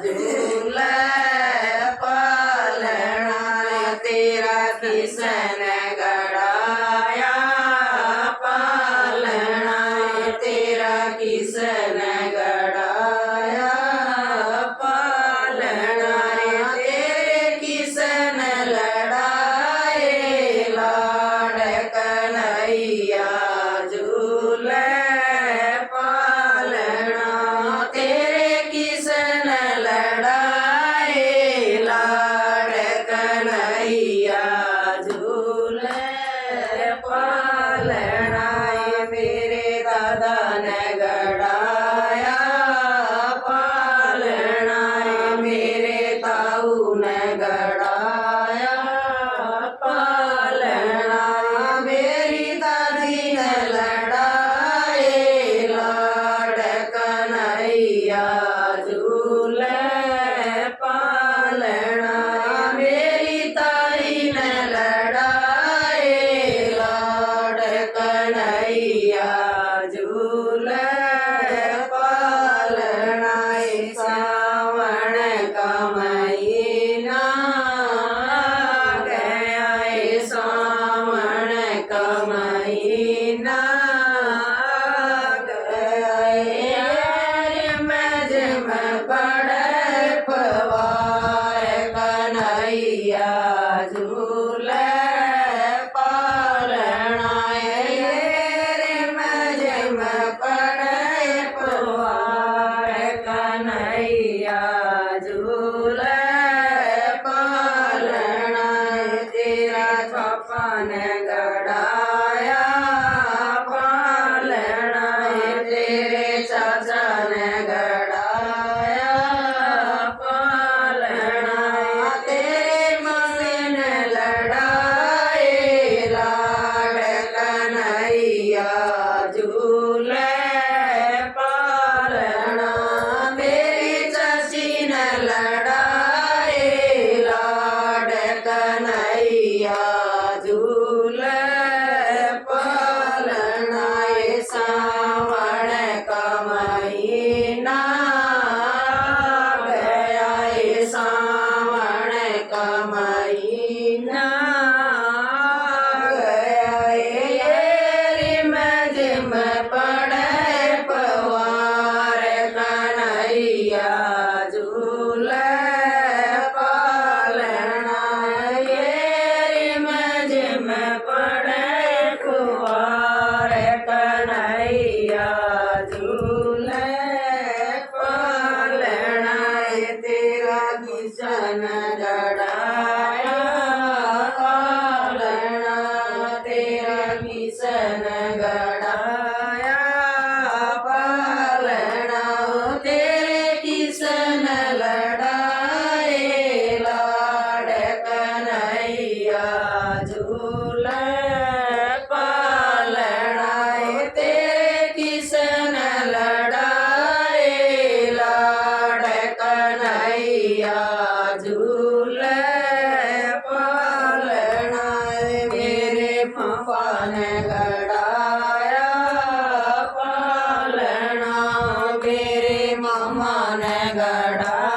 झूले पालना तेरा किसन गढ़ाया पालना तेरा किसन गढ़ाया पालना तेरे किसन लड़ाए लाड कन्हैया झूले पालना तेरे किसन लड़ाए लाड कन्हैया झूले पालना मेरे दादा ने गढ़ाया पालना मेरे ताऊ ने गढ़ाया पालना मेरी दादी ने लड़ाए लाड कन्हैया झूले पालना मेरी ताई ने लड़ाए लाड कन्हैया झूले पालना सावन का महीना आ गया सावन का महीना आ गया मजम पड़े पवार कन्हैया झूले पालना मजम पड़े पवार कन्हैया झूले पालना तेरा पापा ने गढ़ाया पालना तेरे चाचा ने गढ़ाया पालना तेरे मम्मी ने लड़ाए लाड कन्हैया झूले पालना मेरी चाची ने लड़ाए लाड कन्हैया झूले पालना सावन का महीना आ गया सावन का महीना आ गया मजम पड़े पवार कन्हैया झूले पालना मजम पड़े पवार कन्हैया झूले पालना तेरा किसन गढ़ाया पालना तेरा किसन गढ़ाया पालना तेरे किसन लड़ाए लाड कन्हैया झूले पालना तेरे किसन लड़ाए लाड कन्हैया झूले पालना मेरे पापा ने गढ़ाया पालना मेरे मामा ने गढ़ाया